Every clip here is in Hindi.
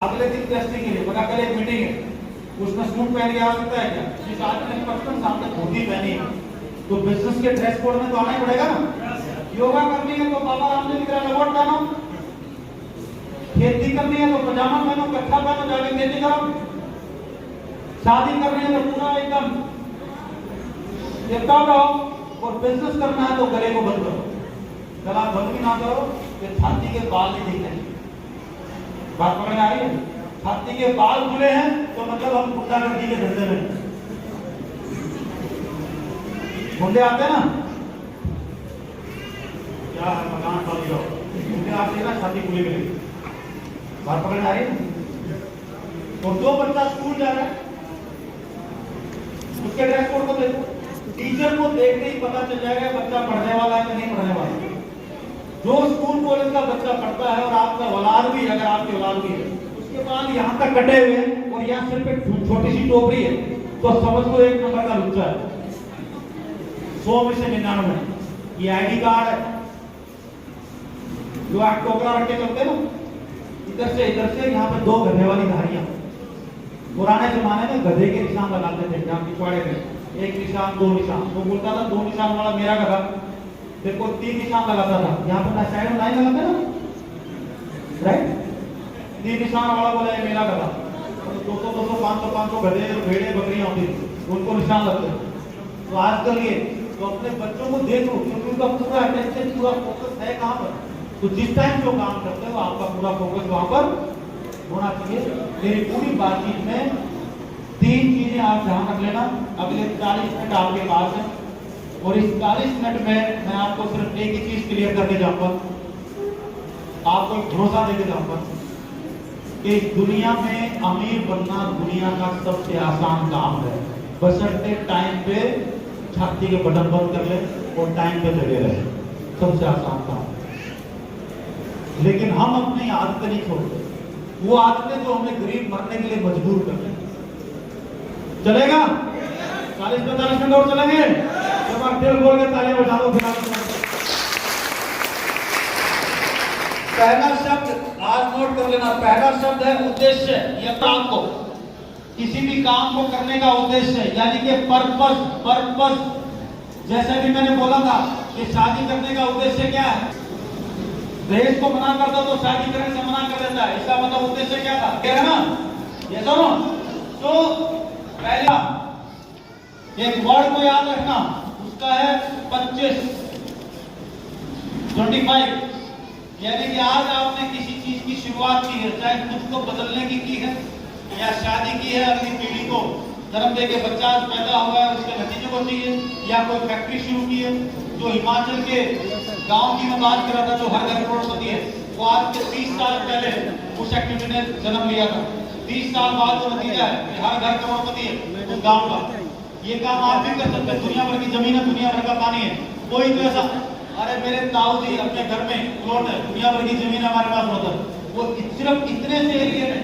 अगले दिन टेस्टिंग के लिए बता कल एक मीटिंग है उसमें सूट पहन के आ सकता है क्या? जिस आदमी ने पर्सनल सामने धोती पहनी है तो बिजनेस के ड्रेस कोड में तो आना ही पड़ेगा ना। योगा करनी है तो बाबा रामदेव की तरह लंगोट पहनो, खेती करनी है तो पजामा पहनो, कच्छा पहनो, जाके खेती करो, शादी करनी है तो पूरा एकदम एकता रहो, और बिजनेस करना है तो गले को बंद करो। गला बंद भी ना करो तो छाती के बाल नहीं दिखने। बात पकड़ में आ रही है? छाती के बाल खुले हैं तो मतलब हम गुंडागर्दी के धंधे में। गुंडे आते हैं ना, क्या है मकान पर लो गुंडे आते हैं ना, छाती खुली मिली। बात पकड़ में आ रही है? और जो बच्चा स्कूल जा रहा है उसके ड्रेस कोड को देखो, टीचर को देखते ही पता चल जाएगा बच्चा पढ़ने वाला है कि नहीं पढ़ने वाला। जो स्कूल कॉलेज का बच्चा पढ़ता है और आपका औलाद भी, अगर आपकी औलाद भी है, उसके बाल यहाँ तक कटे हुए हैं और यहाँ सिर्फ एक छोटी सी टोपरी है तो समझ लो एक नंबर का लुच्चा है। 100 में से 99 ये आईडी कार्ड है। जो आप टोकरा रख के चलते ना इधर से यहाँ पे 2 गधे वाली धारियां। पुराने जमाने में गधे के निशान लगाते थे जहाँ पिछवाड़े में, 1 निशान 2 निशान। वो बोलता था 2 निशान वाला मेरा गधा, देखो 3 निशान लगाता था। यहाँ पर साइड में लाइन लगाते ना, राइट? 3 निशान वाला बोला है मेरा गधा। 200 500 गधे भेड़े बकरियां होती थी उनको निशान लगते। तो आजकल ये तो अपने बच्चों को देखो क्योंकि उनका पूरा अटेंशन पूरा फोकस है कहाँ पर, तो जिस टाइम जो काम करते हो आपका पूरा फोकस वहां पर होना चाहिए। मेरी पूरी बातचीत में 3 चीजें आप ध्यान रख लेना। अगले 40 मिनट आपके पास है और इस 40 मिनट में मैं आपको सिर्फ एक ही चीज क्लियर करके जाऊंगा, आपको एक भरोसा देके जाऊंगा कि दुनिया में अमीर बनना दुनिया का सबसे आसान काम है, बशर्ते टाइम पे छाती के बटन बंद कर ले और टाइम पे लगे रहे। सबसे आसान काम। लेकिन हम अपनी आदतें नहीं छोड़ते, वो आदतें जो हमें गरीब मरने के लिए मजबूर कर रहे। चलेगा? 40-45 मिनट और चलेंगे? जब आप दिल बोल के तालियां बजा दो। पहला शब्द आज नोट कर लेना, पहला शब्द है उद्देश्य। ये काम को, किसी भी काम को करने का उद्देश्य यानी कि पर्पस। पर्पस जैसे भी मैंने बोला था कि शादी करने का उद्देश्य क्या है? दहेज को मना करता तो शादी करने से मना कर देता है, इसका मतलब उद्देश्य क्या था? क्या है ना? ये सुनो तो पहला एक वर्ड को याद रखना, उसका है 25 यानी कि आज आपने किसी चीज की शुरुआत की है, चाहे खुद को बदलने की है या शादी की है, अपनी पीढ़ी को जन्म दे के बच्चा पैदा हुआ है उसके नतीजे को चाहिए, या कोई फैक्ट्री शुरू की है। जो हिमाचल के गांव की मैं बात कर रहा था जो हर घर करोड़पति है, वो आज से 30 साल पहले उस एक्टिविटी ने जन्म लिया था। 30 साल बाद जो नतीजा है कि हर घर करोड़पति है उस गाँव का। ये काम आप भी कर सकते हैं। दुनिया भर की जमीन है, दुनिया भर का पानी है, कोई तो ऐसा अरे मेरे ताऊ जी अपने घर में प्लॉट है, दुनिया भर की जमीन हमारे पास होता है, वो सिर्फ इतने से एरिया में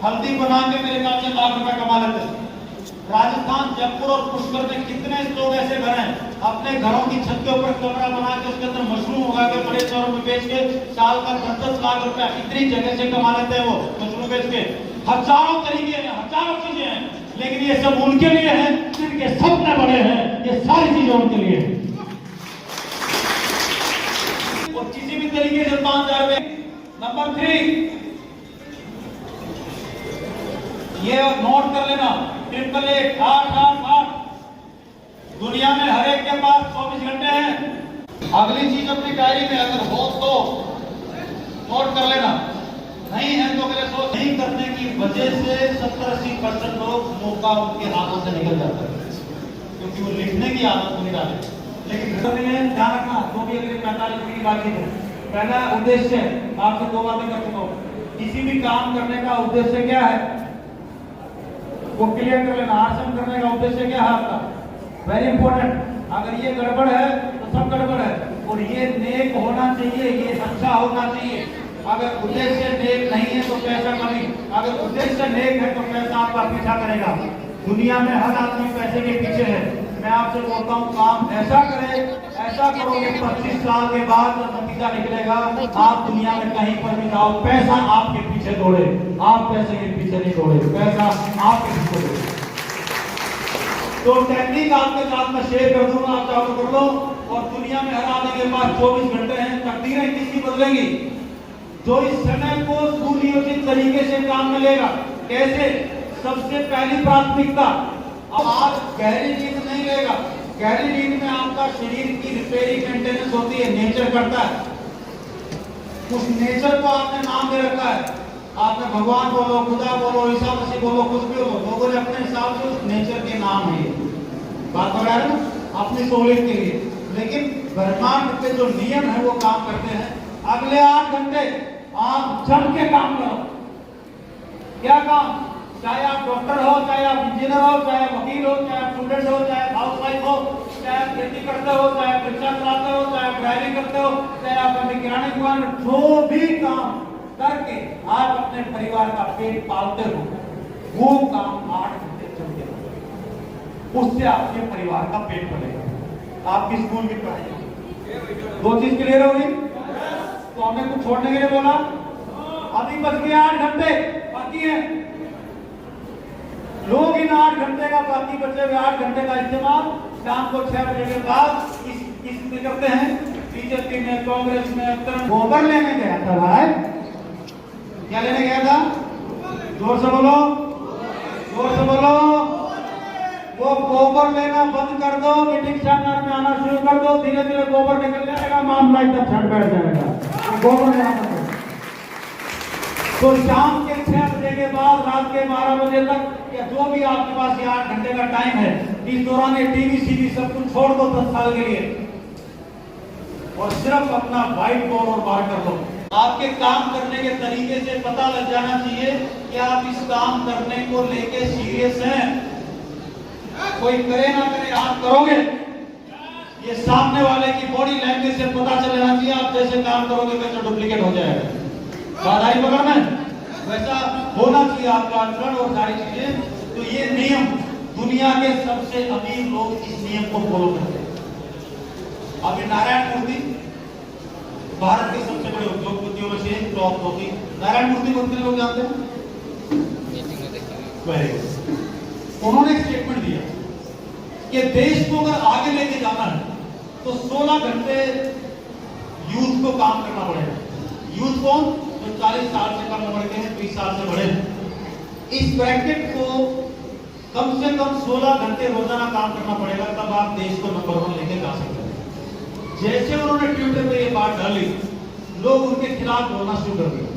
हल्दी बना के मेरे ख्याल से लाख रुपए कमा लेते हैं। राजस्थान जयपुर और पुष्कर में कितने लोग ऐसे घर हैं अपने घरों की छत के ऊपर कमरा बना के उसके अंदर मशरूम उगा के बड़े शहरों में बेच के साल का 10-10 लाख रुपया इतनी जगह से कमा लेते हैं वो मशरूम बेच के। हजारों तरीके हैं, हजारों चीजें हैं, लेकिन ये सब उनके लिए है जिनके सपने बड़े हैं। ये सारी चीजें उनके लिए है। और किसी भी तरीके से 5,000 रुपए। नंबर 3 ये नोट कर लेना, 888-888। दुनिया में हर एक के पास 24 घंटे हैं। अगली चीज अपनी डायरी में अगर हो तो नोट कर लेना, नहीं है तो मेरे सोच नहीं करने की वजह से 70-80% लोग मौका उनके हाथों से निकल जाता है क्योंकि वो लिखने की आदत नहीं डाले। लेकिन ध्यान रखना, जो भी अगले 45 मिनट की बातचीत है, पहला उद्देश्य आपसे 2 बातें कर चुका हूं। किसी भी काम करने का उद्देश्य क्या है वो क्लियर कर लेना। आसन करने का उद्देश्य क्या है आपका? Very important. अगर ये गड़बड़ है तो सब गड़बड़ है। और ये नेक होना चाहिए, ये अच्छा होना चाहिए। अगर उद्देश्य नेक नहीं है तो पैसा कमी, अगर उद्देश्य नेक है तो पैसा आपका पीछा करेगा। दुनिया में हर आदमी पैसे के पीछे है। मैं आपसे बोलता हूँ काम ऐसा करें, ऐसा करोगे 25 साल के बाद जब नतीजा निकलेगा, आप दुनिया में कहीं पर भी जाओ, पैसा आपके पीछे दौड़े, आप पैसे के पीछे नहीं दौड़े, पैसा आपके पीछे दौड़े। तो टेक्निक आपके साथ में शेयर कर दूंगा, आप चालू कर लो। और दुनिया में हर आने के बाद 24 घंटे हैं, तकदीरें किसकी बदलेंगी? जो इस समय को सुनियोजित तरीके से काम में लेगा। कैसे? सबसे पहली प्राथमिकता, अब आप गहरी नींद नहीं लेगा। गहरी नींद में आपका शरीर की रिपेयरिंग मेंटेनेंस होती है, नेचर करता है। उस नेचर को आपने नाम दे रखा है, आपने भगवान बोलो, खुदा बोलो, ईसा मसीह बोलो, कुछ भी बोलो, लोगों ने अपने हिसाब से उस नेचर के नाम है। बात हो रहा है ना, अपनी सहूलियत के लिए। लेकिन ब्रह्मांड के जो नियम है वो काम करते हैं। अगले 8 घंटे आप जम के काम करो। क्या काम? चाहे आप डॉक्टर हो, चाहे आप इंजीनियर हो, चाहे वकील हो, चाहे आप स्टूडेंट हो, चाहे हाउस वाइफ हो, चाहे आप खेती करते हो, चाहे आप रिक्शा चलाते हो, चाहे आप ड्राइविंग करते हो, चाहे आप अपनी किराने दुकान में जो भी काम करके आप अपने परिवार का पेट पालते हो, वो काम 8 घंटे चलते हो। उससे आपके परिवार का पेट भरेगा, आपकी स्कूल की पढ़ाई। 2 चीज क्लियर होगी? तो हमने कुछ छोड़ने के लिए बोला? अभी बच गए 8 घंटे बाकी है। लोग इन 8 घंटे का, बाकी बचे हुए 8 घंटे का इस्तेमाल शाम को 6 बजे के बाद इस करते हैं। बीजेपी में, कांग्रेस में गोबर लेने गया था भाई। क्या लेने गया था? जोर से बोलो, जोर से बोलो। वो गोबर लेना बंद कर दो, मीटिंग सेंटर में आना शुरू कर दो, धीरे धीरे गोबर निकल जाएगा, मामला एकदम छट बैठ जाएगा। गोबर लेना बंद कर। तो शाम के 6 बजे के बाद रात के 12 बजे तक, या जो भी आपके पास ये 8 घंटे का टाइम है, इस दौरान ये टीवी सीवी सब कुछ छोड़ दो 10 साल के लिए, और सिर्फ अपना व्हाइट बोर्ड और बाहर कर लो। आपके काम करने के तरीके से पता लग जाना चाहिए कि आप इस काम करने को लेके सीरियस हैं। कोई करे ना करे, आप करोगे। ये सामने वाले की बॉडी लैंग्वेज से पता चल जाना चाहिए, आप जैसे काम करोगे वैसे डुप्लीकेट हो जाएगा। बात आई पकड़ में? वैसा होना चाहिए आपका आचरण और सारी चीजें। तो ये नियम, दुनिया के सबसे अमीर लोग इस नियम को फॉलो करते हैं। अभी नारायण मूर्ति भारत के सबसे बड़े उद्योगपतियों में से टॉप होती। नारायण मूर्ति को कितने लोग जानते हैं? उन्होंने एक स्टेटमेंट दिया कि देश को अगर आगे लेके जाना है तो 16 घंटे यूथ को काम करना पड़ेगा। यूथ कौन? जो 40 साल से कम उम्र के हैं, 20 साल से बड़े हैं। इस ब्रैकेट को कम से कम 16 घंटे रोजाना काम करना पड़ेगा, तब आप देश को नंबर 1 लेके जा सकते हैं। जैसे उन्होंने ट्विटर पे ये बात डाली, लोग उनके खिलाफ बोलना शुरू कर दिया।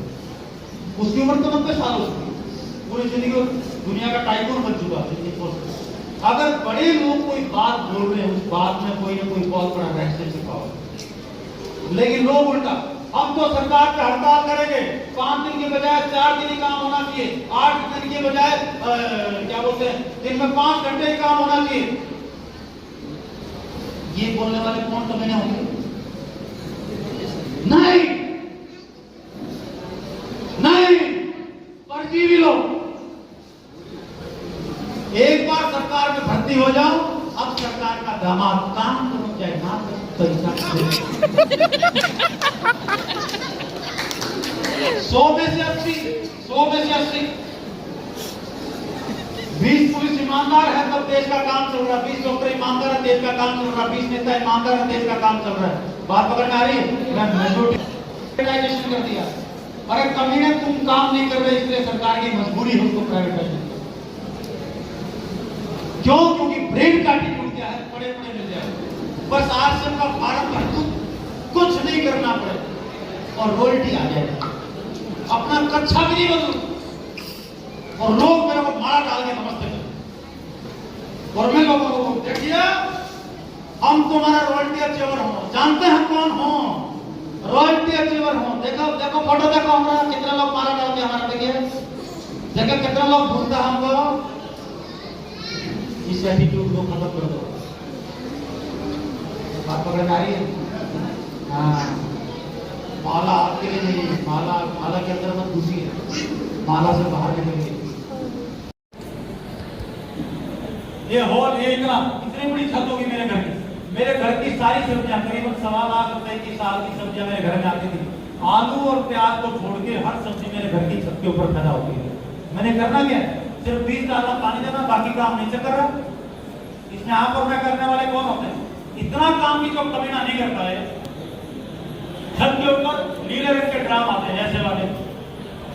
उसकी उम्र तो 90 साल हो चुकी, पूरी जिंदगी दुनिया का टाइकून बन चुका है। अगर बड़े लोग कोई बात बोल रहे हैं, उस बात में कोई ना कोई बहुत बड़ा रहस्य छिपा हुआ। लेकिन लोग उल्टा, हम तो सरकार पे हड़ताल करेंगे, 5 दिन के बजाय 4 दिन ही काम होना चाहिए, 8 दिन के बजाय क्या बोलते हैं, दिन में 5 घंटे ही काम होना चाहिए। ये बोलने वाले कौन समझने होंगे? नहीं नहीं, परजीवी लोग। एक बार सरकार में भर्ती हो जाओ, अब सरकार का दामाद काम करो चाहे ना करो, पैसा 100 में से 80 20 पुलिस ईमानदार है तब देश का काम चल रहा है, 20 डॉक्टर ईमानदार है देश का काम चल रहा है, 20 नेता ईमानदार है देश का काम चल रहा है। बात पकड़ में आ रही है? प्राइवेटाइजेशन कर दिया। अरे कमी ने तुम काम नहीं कर रहे, इसलिए सरकार की मजबूरी है उसको प्राइवेटाइजेशन। क्यों? क्योंकि ब्रेन का एटीट्यूड क्या है? पड़े पड़े मिल जाए, बस आज से का भारत भर कुछ नहीं करना पड़े और रॉयल्टी आ जाए, अपना कच्छा भी नहीं बदलू और लोग मेरे को मारा डाल के नमस्ते करें। और मैं लोगों को देखिए, हम तुम्हारा रॉयल्टी अचीवर हो, जानते हैं कौन हो, रॉयल्टी अचीवर हो। देखो देखो फोटो देखो, हमारा कितना लोग मारा डाल के हमारा देखिए, देखो कितना लोग भूलता हमको। इस एटीट्यूड को खत्म कर दो। बात पकड़ में आ रही है? हाँ, माला आपके लिए नहीं, माला के अंदर मत घुसिए, माला से बाहर निकलिए। ये हॉल, ये इतनी बड़ी छत होगी मेरे घर की। मेरे घर की सारी सब्जियां करीबन 1.25 लाख रुपए की साल की सब्जियां मेरे घर में आती थी। आलू और प्याज को छोड़ के हर सब्जी मेरे घर की छत के ऊपर पैदा होती है। मैंने करना क्या है? सिर्फ 20 डालना, पानी देना, बाकी काम नीचे कर रहा। इसमें आप और मैं करने वाले कौन होते हैं? इतना काम की जो कमीना नहीं करता है। छत के ऊपर नीले रंग के ड्राम आते हैं ऐसे वाले,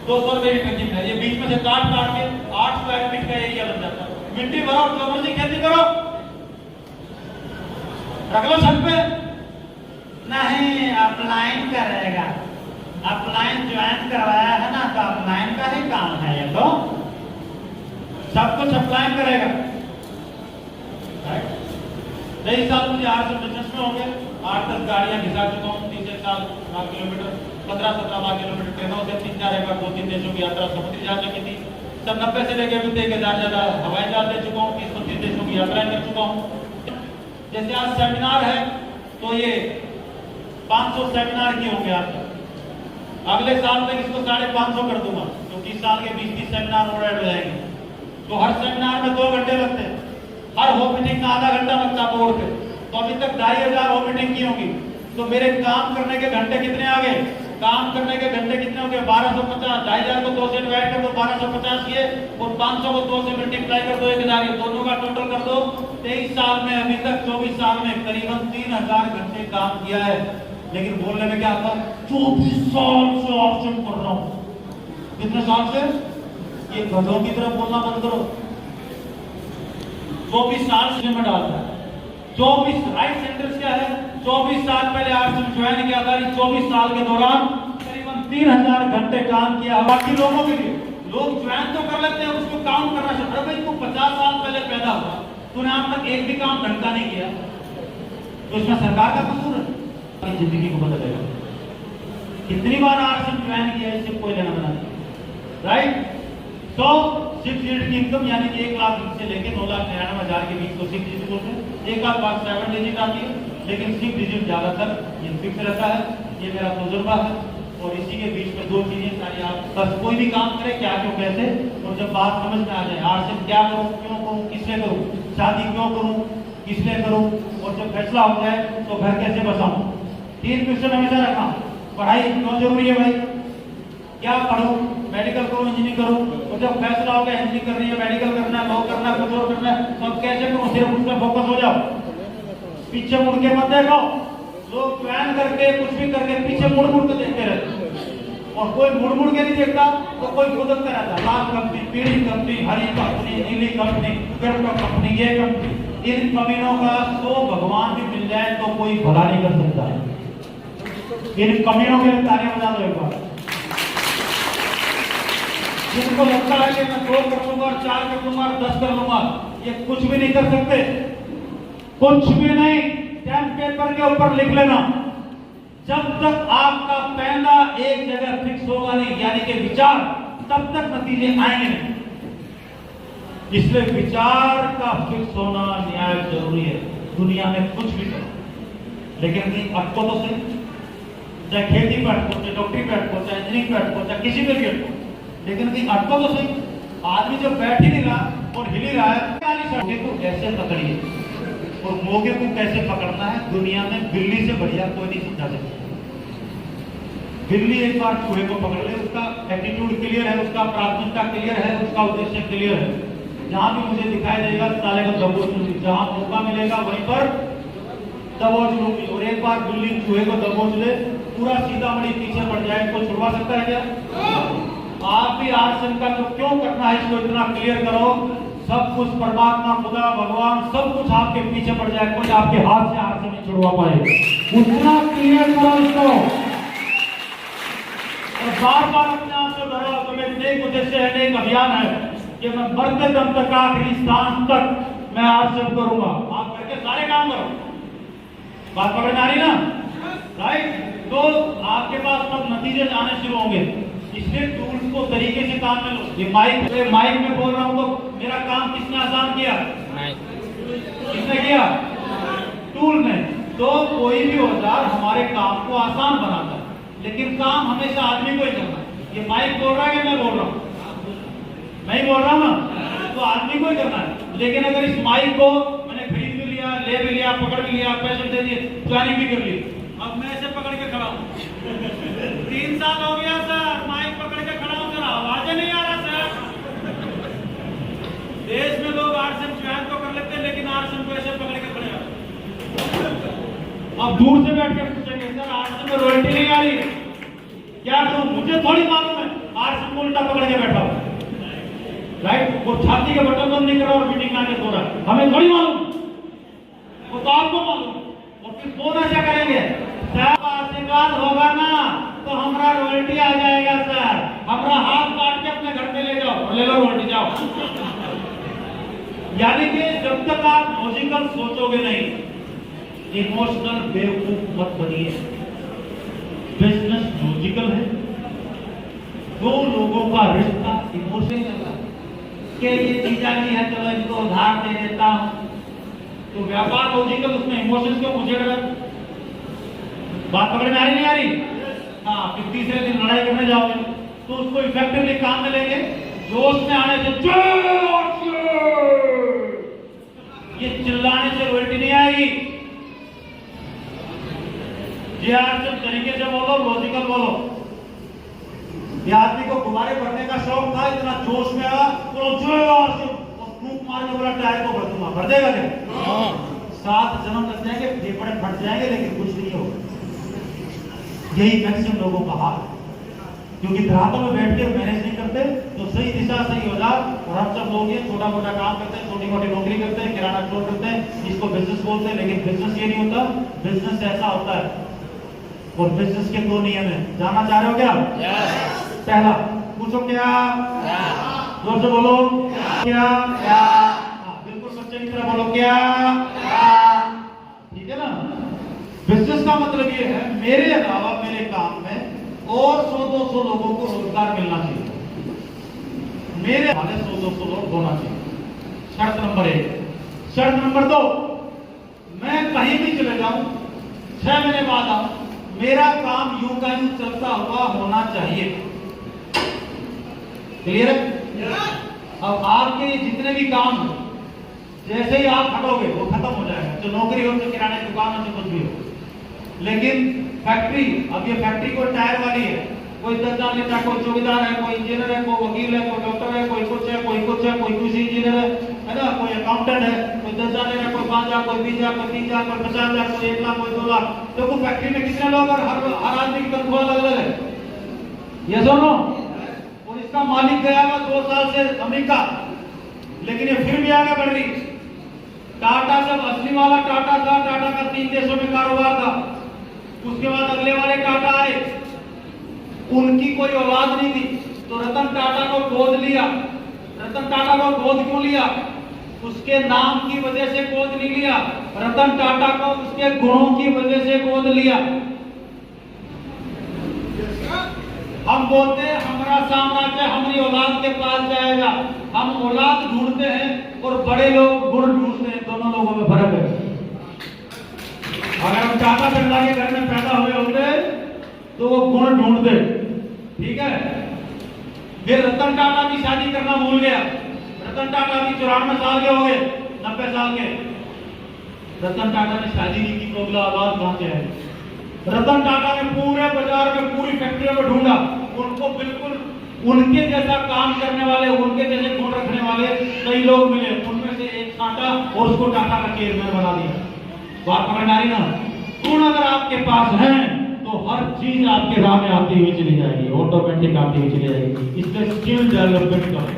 200 रुपए की टंकी है। ये बीच में से काट काट के 8 स्क्वायर फीट का एरिया बन जाता है। मिट्टी भरो, जो मर्जी खेती करो, रख लो छत पे। नहीं, अपलाइन करेगा। अपलाइन ज्वाइन करवाया है ना, तो अपलाइन का ही काम है ये। तो सब कुछ अपलाइन करेगा। कई साल मुझे आरसीएम बिजनेस में हो गए। 8-10 गाड़ियां घिसा चुका हूँ। 3 साल 8 किलोमीटर, 15-17 लाख किलोमीटर ट्रेनों से, 3-4 एक बार 2-3 देशों की यात्रा समुद्री जा चुकी थी। सब 90 से लेकर अभी 1000 ज्यादा हवाई जहाज दे चुका हूँ। 30-35 देशों की यात्राएं कर चुका हूँ। जैसे आज सेमिनार है तो ये 500 सेमिनार किए होंगे आज तक। अगले साल तक इसको 550 कर दूंगा, क्योंकि इस साल के 20-30 सेमिनार और ऐड हो जाएंगे। तो हर सेमिनार में 2 घंटे लगते हैं। हर होम मीटिंग का आधा घंटा लगता है बोर्ड पे। तो अभी तक 2500 होम मीटिंग की होंगी। तो मेरे काम करने के घंटे कितने आ गए? काम करने के घंटे कितने हो गए? 1250। 2500 को 2 से डिवाइड कर दो, 1250 ये, और 500 को 2 से मल्टीप्लाई कर दो, 1000। ये दोनों का टोटल कर दो। 23 साल में, अभी तक 24 साल में करीबन 3000 घंटे काम किया है। लेकिन बोलने में क्या आता? 24 साल से ऑप्शन कर रहा हूं। कितने साल से? ये गधों की तरफ बोलना बंद करो। 24 साल से में डालता है। 24 राइट सेंटेंस क्या है? 24 साल पहले आरसीएम ज्वाइन किया था। 24 साल के दौरान करीबन 3000 घंटे काम किया। बाकी लोगों के लिए लोग ज्वाइन तो कर लेते हैं, उसको काउंट करना चाहिए। अरे भाई, तू 50 साल पहले पैदा हुआ, तूने आज तक एक भी काम ढंग का नहीं किया, तो इसमें सरकार का कसूर है? जिंदगी को बदलेगा। कितनी बार आरसीएम ज्वाइन किया, इससे कोई लेना देना नहीं। राइट? तो 6 डिजिट की इनकम, यानी कि 1 लाख से लेकर 9,99,000 के बीच को 6 डिजिट बोलते हैं। एक आध बार 7 डिजिट आती है, लेकिन 6 डिजिट ज्यादातर ये फिक्स रहता है। ये मेरा तजुर्बा है। और इसी के बीच में 2 चीजें सारी, आप बस कोई भी काम करें, क्या क्यों कैसे, और जब बात समझ में आ जाए, आरसीएम क्या करूं, क्यों करूं, किससे करूं, शादी क्यों करूं, किसलिए करूं, और जब फैसला हो जाए तो घर कैसे बसाऊं। 3 क्वेश्चन हमेशा रखना। पढ़ाई क्यों जरूरी है भाई? क्या पढ़ूं? मेडिकल करूं, इंजीनियरिंग करूं? और जब फैसला हो गया इंजीनियरिंग करनी है, मेडिकल करना है, लॉ करना है, कुछ और करना है, तो अब कैसे करूं? सिर्फ उस पर फोकस हो जाओ, पीछे मुड़ के मत देखो। लोग प्लान करके कुछ भी करके पीछे मुड़ मुड़ के देखते रहते, और कोई मुड़ मुड़ के नहीं देखता तो कोई खुदकता रहता। लाल कंपनी, पीली कंपनी, हरी कंपनी, नीली कंपनी, पेट्रोल कंपनी, ये कंपनी। इन कमीनों का तो भगवान भी मिल जाए तो कोई भला नहीं कर सकता। इन कमीनों के लिए तालियां बजा दो एक बार। जिनको लगता है कि मैं 2 कर लूंगा, 4 कर लूंगा, 10 कर लूंगा, ये कुछ भी नहीं कर सकते। कुछ भी नहीं। स्टैम्प पेपर के ऊपर लिख लेना, जब तक आपका पहला एक जगह फिक्स होगा नहीं, यानी कि विचार, तब तक नतीजे आएंगे नहीं। इसलिए विचार का फिक्स होना न्याय जरूरी है। दुनिया में कुछ भी करो, लेकिन कहीं अटको तो सही। चाहे खेती पे अटको, चाहे डॉक्टरी पे अटको, चाहे इंजीनियरिंग पे अटको, चाहे किसी पे भी अटको, लेकिन कहीं अटको तो सही। आदमी जब बैठ ही नहीं रहा और हिल ही रहा है, को कैसे पकड़िए और मोगे को कैसे पकड़ना है, दुनिया में बिल्ली से बढ़िया कोई नहीं समझा सकता। बिल्ली एक बार चूहे को पकड़ ले, उसका एटीट्यूड क्लियर है, उसका प्राथमिकता क्लियर है, उसका उद्देश्य क्लियर है। जहां भी मुझे दिखाई देगा साले को दबोच लूंगी, जहां मौका मिलेगा वहीं पर दबोच लूंगी। और एक बार बिल्ली चूहे को दबोच ले, पूरा सीतामढ़ी पीछे पड़ जाए, कोई छुड़वा सकता है क्या? आप भी आरसीएम का तो क्यों करना है, इसको इतना क्लियर करो। सब कुछ परमात्मा, खुदा, भगवान, सब कुछ आपके पीछे पड़ जाए, कोई आपके हाथ से आरसीएम नहीं छुड़वा पाए। उतना क्लियर करो इसको, और बार बार अपने आप से डरो। तो मेरा एक उद्देश्य है, एक अभियान है कि मैं मरते दम तक, आखिरी सांस तक मैं आरसीएम करूंगा। आप करके सारे काम करो। बात पकड़ में आ रही ना? राइट? तो आपके पास तब नतीजे आने शुरू होंगे। इसलिए टूल्स को तरीके से काम में लो। ये माइक में बोल रहा हूं तो मेरा काम किसने आसान किया? किसने किया? टूल ने। तो कोई भी औजार हमारे काम को आसान बनाता है, लेकिन काम हमेशा आदमी को ही करना है। ये माइक बोल रहा है कि मैं बोल रहा हूं? मैं ही बोल रहा हूं ना? तो आदमी को ही करना है। लेकिन अगर इस माइक को मैंने खरीद भी लिया, ले भी लिया, पकड़ भी लिया, पैसे दे दिए, ज्वाइनिंग भी कर ली, अब मैं ऐसे पकड़ के खड़ा हूँ 3 साल हो गया सर, माइक पकड़ के खड़ा हूँ, सर आवाज नहीं आ रहा सर। देश में लोग आरसीएम ज्वाइन तो कर लेते हैं, लेकिन आरसीएम को ऐसे पकड़ के खड़े हैं। अब दूर से बैठ के पूछेंगे सर आरसीएम में रॉयल्टी नहीं आ रही, क्या तो मुझे थोड़ी मालूम है, आरसीएम को उल्टा पकड़ के बैठा हूँ, राइट? वो छाती के बटन बंद नहीं कर रहा और मीटिंग में आके सो रहा है, हमें थोड़ी मालूम, वो तो आपको मालूम। और फिर फोन ऐसा करेंगे सर आशीर्वाद होगा ना तो हमारा रॉयल्टी आ जाएगा सर, हमारा हाथ काट के अपने घर पे ले जाओ और ले लो रॉयल्टी जाओ। यानी कि जब तक आप लॉजिकल सोचोगे नहीं, इमोशनल बेवकूफ मत बनिए। बिजनेस लॉजिकल है, दो लोगों का रिश्ता इमोशनल है कि ये जीजा जी है चलो इनको उधार दे देता हूं, तो व्यापार लॉजिकल, उसमें इमोशंस क्यों मुझे डर? बात पकड़ में आ रही नहीं आ रही? हाँ, फिर तीसरे दिन लड़ाई करने जाओगे तो उसको इफेक्टिवली काम में लेंगे, जोश में आने से ये चिल्लाने से रॉयल्टी नहीं आएगी। जी आरसीएम तरीके से बोलो, लॉजिकल बोलो। ये आदमी को गुब्बारे भरने का शौक था, इतना जोश में आया तो फूंक मार के बोला टायर को भर दूंगा, भर देगा क्या? 7 जन्म लग जाएंगे, फेफड़े फट जाएंगे, लेकिन कुछ नहीं होगा। यही मैक्सिमम लोगों का हाल है, क्योंकि ग्राहकों में बैठ के मैनेज नहीं करते तो सही दिशा सही औजार। और हम सब लोग ये छोटा मोटा काम करते हैं, छोटी मोटी नौकरी करते हैं, किराना स्टोर करते हैं, इसको बिजनेस बोलते हैं, लेकिन बिजनेस ये नहीं होता। बिजनेस ऐसा होता है, और बिजनेस के 2 नियम है। जानना चाह रहे हो क्या? पहला पूछो क्या? जोर से बोलो क्या? बिल्कुल सच्चे की तरह बोलो क्या? ठीक है ना? बिजनेस का मतलब ये है मेरे अलावा मेरे काम में और 100-200 लोगों को रोजगार मिलना चाहिए, मेरे वाले 100-200 लोग होना चाहिए। शर्त नंबर 1। शर्त नंबर 2, मैं कहीं भी चले जाऊं, 6 महीने बाद आऊं, मेरा काम यूं का यूं चलता हुआ होना चाहिए। क्लियर है? अब आपके जितने भी काम हो, जैसे ही आप हटोगे वो खत्म हो जाएगा, जो नौकरी हो, तो किराने की दुकान हो, कुछ भी हो। लेकिन फैक्ट्री, अब ये फैक्ट्री कोई टायर वाली है, कोई 10 जान लेता, कोई चौकीदार है, कोई इंजीनियर है, कोई वकील है, कोई डॉक्टर है, कोई कुछ है, कोई कुछ है, कोई कृषि इंजीनियर है ना, कोई अकाउंटेंट है, कोई 10 जान लेता, कोई 5 हजार, कोई 20 हजार, कोई 30 हजार, कोई 50 हजार, कोई 1 लाख, कोई 2 लाख। देखो फैक्ट्री में कितने लोग और हर आदमी की तनख्वाह अलग अलग है, ये सुनो। और इसका मालिक गया हुआ 2 साल से अमेरिका, लेकिन ये फिर भी आगे बढ़ रही। टाटा जब असली वाला टाटा था, टाटा का 3 देशों में कारोबार था, उसके बाद अगले वाले टाटा आए, उनकी कोई औलाद नहीं थी, तो रतन टाटा को गोद लिया। रतन टाटा को गोद क्यों लिया? उसके नाम की वजह से गोद नहीं लिया, रतन टाटा को उसके गुणों की वजह से गोद लिया। हम बोलते हैं हमारा साम्राज्य हमारी औलाद के पास जाएगा, हम औलाद ढूंढते हैं और बड़े लोग गुण ढूंढते हैं, दोनों लोगों में फर्क है। अगर हम टाटा बिरला के घर में पैदा हुए होते तो वो गुण ढूंढते, ठीक है। फिर रतन टाटा की शादी करना भूल गया, रतन टाटा भी 94 साल के हो गए, 90 साल के। रतन टाटा ने शादी नहीं की तो अगला औलाद कहां से है? रतन टाटा ने पूरे बाजार में, पूरी फैक्ट्रियों में ढूंढा, उनको बिल्कुल उनके जैसा काम करने वाले, उनके जैसे गुण रखने वाले कई लोग मिले, उनमें से एक काटा और उसको टाटा का चेयरमैन बना दिया। बात समझ आ रही ना? गुण अगर आपके पास हैं तो हर चीज आपके राह में आती हुई चली जाएगी, ऑटोमेटिक आती हुई चली जाएगी। इसलिए स्किल डेवलपमेंट करो,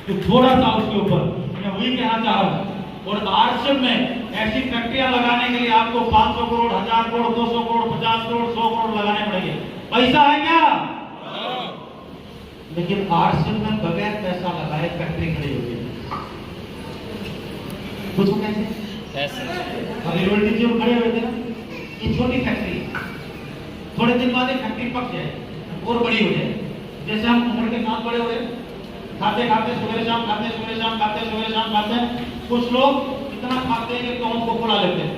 तो थोड़ा सा उसके ऊपर मैं वही कहना चाह रहा हूँ। और आरसीएम में ऐसी फैक्ट्रियां लगाने के लिए आपको 500 करोड़, 1000 करोड़, 200 करोड़, 50 करोड़, 100 करोड़ लगाने पड़ेंगे। पैसा है क्या? लेकिन आरसीएम में बगैर पैसा लगाए फैक्ट्री खड़ी होगी, कुछ कैसे? अभी रोल्टी जो खड़े हुए थे ना, ये छोटी फैक्ट्री, थोड़े दिन बाद फैक्ट्री पक जाए और बड़ी हो जाए। जैसे हम उम्र के साथ बड़े हो रहे, खाते खाते सुबह शाम खाते, सुबह शाम खाते, सुबह शाम खाते। कुछ लोग इतना खाते हैं कि टोन को फुला लेते हैं,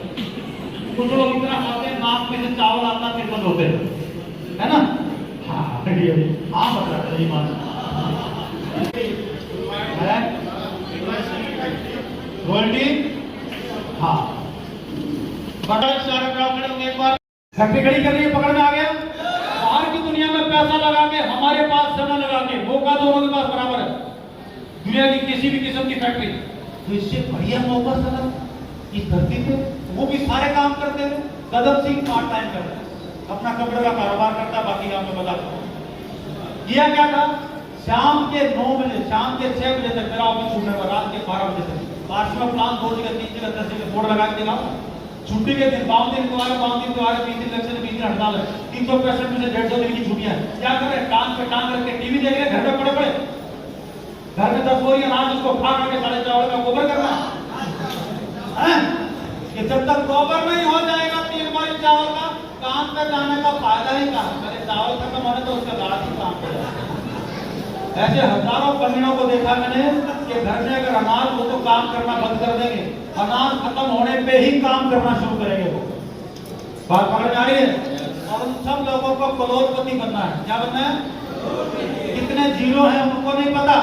कुछ लोग इतना खाते हैं नाक में से चावल आता फिर बंद होते हैं, है ना? हाँ बता रही बात है। रॉयल्टी, हाँ बड़ा सारे crowd खड़े होंगे। एक बार फैक्ट्री खड़ी कर रही है, पकड़ में आ गया। बाहर की दुनिया में पैसा लगा के, हमारे पास समय लगा के, मौका दोनों के पास बराबर है, दुनिया की किसी भी किस्म की फैक्ट्री। तो इससे बढ़िया मौका सर इस धरती पे, वो भी सारे काम करते हुए। कदम सिंह पार्ट टाइम कर रहा है, अपना कपड़े का कारोबार करता है, बाकी काम में बताता हूँ। किया क्या था, शाम के 9 बजे, शाम के 6 बजे तक मेरा ऑफिस छूटने पर, रात के 12 बजे तक पार्टी में प्लान 2 जगह 3 जगह 10 जगह बोर्ड लगा के दिखाऊं। छुट्टी के दिन 52 दिन दोबारा 20 दिन इलेक्शन 20 दिन हड़ताल है, 365 में से 150 दिन की छुट्टियां। क्या कर रहे, टांग पे टांग रख के टीवी देख रहे, घर में पड़े पड़े, घर में 10 बोरी अनाज उसको खा खा के 4.5 का गोबर करना है। कि जब तक गोबर नहीं हो जाएगा 3 बोरी चावल का, काम पे जाने का फायदा ही कहा। पहले चावल खत्म होने तो उसका दाल ही काम पे जाए। ऐसे हजारों ग्रामीणों को देखा मैंने कि घर में अगर अनाज हो तो काम करना बंद कर देंगे, अनाज खत्म होने पे ही काम करना शुरू करेंगे। वो बात पकड़ आ रही है। और उन सब लोगों को करोड़पति बनना है। क्या बनना है, कितने जीरो हैं उनको नहीं पता,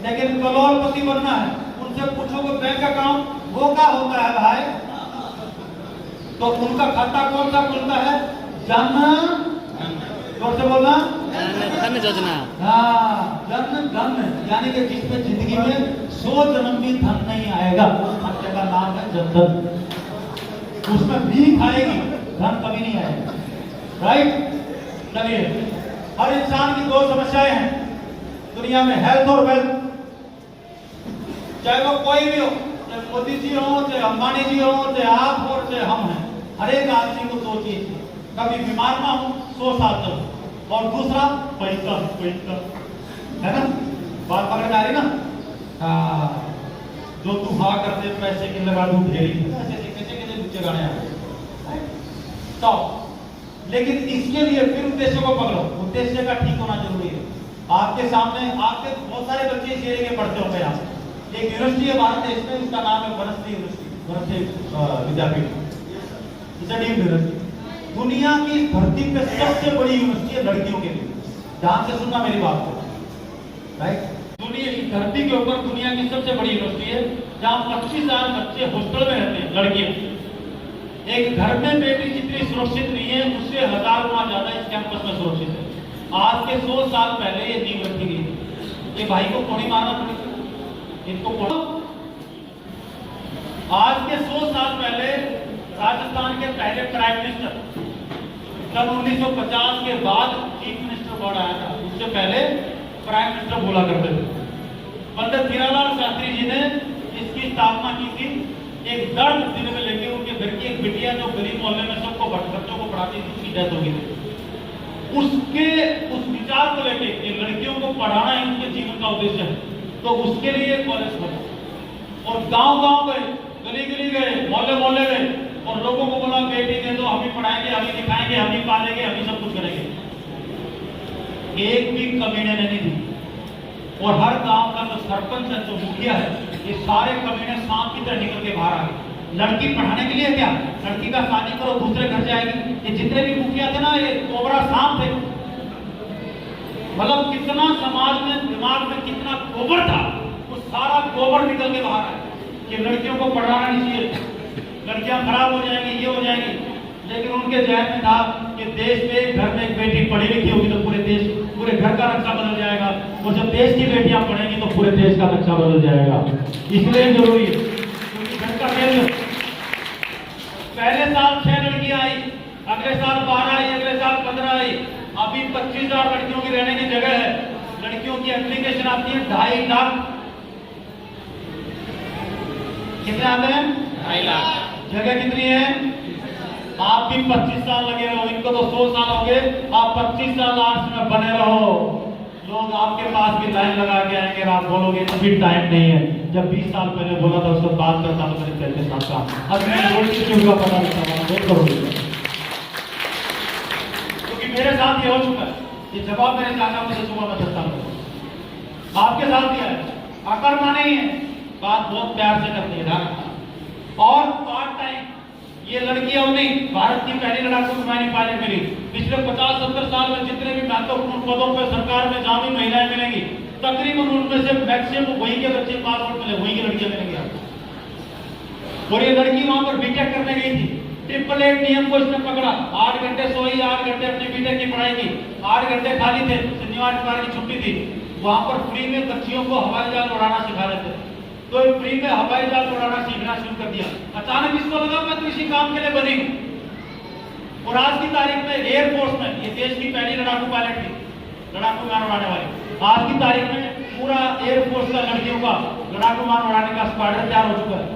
लेकिन करोड़पति बनना है। उनसे पूछोगे बैंक अकाउंट वो क्या होता है भाई, तो उनका खाता कौन सा खुलता है, जन, जोर से बोलना, धन योजना। हाँ, जन धन, यानी कि जिसमें जिंदगी में 100 जन्म भी धन नहीं आएगा, उस खाते का नाम है जन धन। उसमें भीख आएगी, धन कभी नहीं आएगा। राइट। चलिए, हर इंसान की 2 समस्याएं हैं दुनिया में, हेल्थ और वेल्थ। चाहे वो कोई भी हो, चाहे मोदी जी हो, चाहे अंबानी जी हो, चाहे आप हो, चाहे हम हैं, हर एक आदमी को 2 चीज, कभी बीमार ना हो, 100 साल तक, और दूसरा पैसा, पैसा, है ना। बात पकड़ आ रही ना। हाँ, जो तू हाँ करते पैसे की लगा दूं ढेरी, कैसे नीचे गाने आ रहे। तो लेकिन इसके लिए फिर उद्देश्य को पकड़ो, उद्देश्य का ठीक होना जरूरी है। आपके सामने आपके बहुत सारे बच्चे इस एरिया के पढ़ते होंगे। यहाँ एक यूनिवर्सिटी है भारत देश में, उसका नाम है वनस्थली यूनिवर्सिटी, वनस्थली विद्यापीठ। इसे डीम्ड यूनिवर्सिटी, दुनिया की धरती पे सबसे बड़ी यूनिवर्सिटी है लड़कियों के लिए। ध्यान से सुनना मेरी बात को, राइट। दुनिया की धरती के ऊपर दुनिया की सबसे बड़ी यूनिवर्सिटी है, जहाँ 25,000 बच्चे हॉस्टल में रहते हैं, लड़कियां। एक घर में बेटी जितनी सुरक्षित नहीं है, उससे 1000 गुना ज्यादा इस कैंपस में सुरक्षित है। आज के 100 साल पहले ये नींव रखी गई। ये भाई को कोड़ी मारना पड़ी, इनको आज के 100 साल पहले राजस्थान के पहले प्राइम मिनिस्टर, सन 1950 के बाद चीफ मिनिस्टर बोर्ड आया था, उससे पहले प्राइम मिनिस्टर बोला करते थे। पंडित हीरालाल शास्त्री जी ने इसकी स्थापना की थी, एक दर्द दिल में लेके। उनके घर की एक बिटिया जो गरीब मोहल्ले में सबको बच्चों को पढ़ाती थी, उसकी डेथ हो गई थी। उसके उस विचार को लेके कि लड़कियों को पढ़ाना ही उनके जीवन का उद्देश्य है, तो उसके लिए कॉलेज खोला और गांव-गांव गए, गली-गली गए, मोहल्ले-मोहल्ले गए और लोगों को बोला बेटी दे दो, हम ही पढ़ाएंगे, हम ही दिखाएंगे, हम ही पालेंगे, हम ही सब कुछ करेंगे। एक भी कमीने नहीं दी। और हर गांव का जो सरपंच है, जो मुखिया है, ये सारे कमीने सांप की तरह निकल के बाहर आ गए। लड़की पढ़ाने के लिए क्या, लड़की का शादी करो, दूसरे घर जाएगी। ये जितने भी मुखिया थे ना, ये कोबरा सांप थे। मतलब कितना समाज में, दिमाग में कितना गोबर था, वो सारा गोबर निकल के बाहर आया कि लड़कियों को पढ़ाना नहीं चाहिए, लड़कियां खराब हो जाएंगी, ये हो जाएंगी। लेकिन उनके जहन में था कि देश में घर में एक बेटी पढ़ी लिखी होगी तो पूरे देश, पूरे घर का नक्शा बदल जाएगा, और जब देश की बेटियां पढ़ेंगी तो पूरे देश का नक्शा बदल जाएगा। इसलिए जरूरी है, क्योंकि घर का केंद्र। पहले साल 6 लड़कियां आई, अगले साल 12 आई, अगले साल 15 आई, अभी 25,000 लड़कियों की रहने की जगह है। लड़कियों की एप्लीकेशन आती है 2.5 लाख। कितने आते हैं? 2.5 लाख। जगह कितनी है? आप भी 25 साल लगे रहो, इनको तो 100 साल हो गए, आप 25 साल आर्ट्स में बने रहो। लोग आपके पास भी लाइन लगा के आएंगे और आप बोलोगे अभी टाइम नहीं है। जब 20 साल पहले बोला था उसको बात करता तो मेरे पहले साथ का अब मैं बोल पता नहीं था, वेट करोगे क्योंकि मेरे साथ ये हो चुका है। ये जवाब मेरे चाचा मुझे सुबह में देता हूँ, आपके साथ भी है। अकर्मा नहीं है, बात बहुत प्यार से करनी है। और पार्ट टाइम, ये लड़कियां नहीं, भारत की पहली लड़ाकू विमानी पायलट मिली। पिछले 50-70 साल में जितने भी महत्वपूर्ण पदों पर सरकार में जहां भी महिलाएं मिलेंगी, तकरीबन उनमें से मैक्सिमम वही के बच्चे पासपोर्ट मिले, वही की लड़कियां मिलेंगी आपको। और ये लड़की वहां पर बीटेक करने गई थी। 888 नियम को इसने पकड़ा, 8 घंटे सोई, 8 घंटे अपनी बीटेक की पढ़ाई की, 8 घंटे खाली थे, शनिवार इतवार की छुट्टी थी। वहां पर फ्री में बच्चियों को हवाई जहाज उड़ाना सिखा रहे थे, तो फ्री में हवाई जहाज उड़ाना सीखना शुरू कर दिया। अचानक इसको लगा मैं तो इसी काम के लिए बनी हूँ। और आज की तारीख में एयरफोर्स में ये देश की पहली लड़ाकू पायलट थी, लड़ाकू विमान उड़ाने वाली। आज की तारीख में पूरा एयरफोर्स का लड़कियों का लड़ाकू विमान उड़ाने का स्क्वाड्रन तैयार हो चुका है।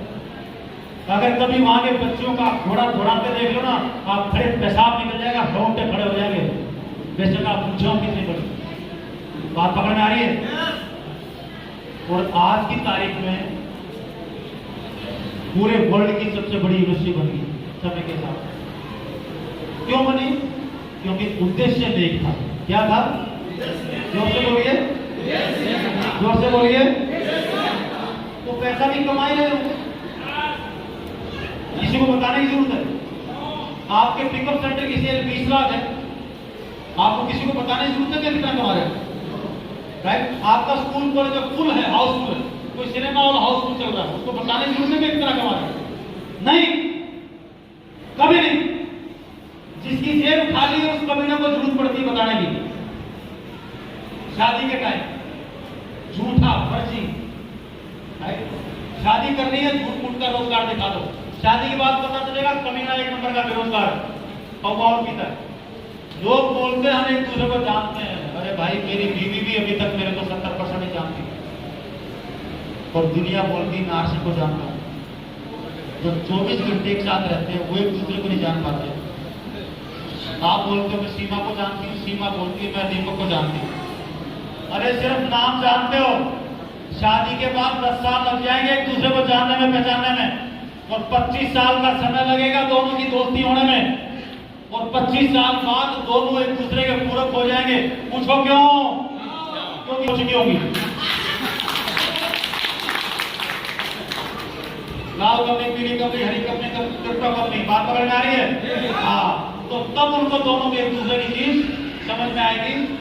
अगर कभी वहां के बच्चों का घोड़ा दौड़ाते देख लो ना, आप खड़े पेशाब निकल जाएगा, रोंगटे खड़े हो जाएंगे, बेशक आप पूछो कितनी बड़ी बात पकड़ में आ रही है। और आज की तारीख में पूरे वर्ल्ड की सबसे बड़ी यूनिवर्सिटी बन गई समय के साथ। क्यों बनी? क्योंकि उद्देश्य एक था। क्या था? जोर से बोलिए, जोर से बोलिए। तो पैसा भी कमाई रहे हो, किसी को बताने की जरूरत है? आपके पिकअप सेंटर की सेल 20 लाख है, आपको किसी को बताने की जरूरत है कि कितना कमा रहे हैं? राइट? आपका स्कूल कॉलेज फुल है, हाउसफुल है, कोई सिनेमा हॉल हाउसफुल चल रहा है, उसको बताने की जरूरत है कि कितना कमा रहे हैं? नहीं, कभी नहीं। जिसकी जेब खाली है उस कमीने को जरूरत पड़ती है बताने की। शादी के टाइम झूठा फर्जी, शादी करनी है झूठ मूठ का रोजगार दिखा दो, शादी के बाद पता चलेगा कमीना एक नंबर का बेरोजगार और पीता है। लोग बोलते हैं हम एक दूसरे को जानते हैं, अरे भाई मेरी बीवी भी अभी तक मेरे को 70% ही जानती है। और दुनिया बोलती मैं आशिक को जानता हूं। जो 24 घंटे एक साथ रहते हैं वो एक दूसरे को नहीं जान पाते। आप बोलते हो मैं सीमा को जानती हूँ, सीमा बोलती है मैं दीपक को जानती हूँ। अरे सिर्फ नाम जानते हो, शादी के बाद 10 साल लग जाएंगे एक दूसरे को जानने में, पहचानने में, और 25 साल का समय लगेगा दोनों की दोस्ती होने में, और 25 साल बाद दोनों एक दूसरे के पूरक हो जाएंगे। पूछो क्यों? क्योंकि हो चुकी होगी। लाल कंपनी, पीली कंपनी, हरी कंपनी, क्रिप्टो कंपनी, बात पकड़ में आ रही है? हाँ, तो तब उनको दोनों के एक दूसरे की चीज समझ में आएगी।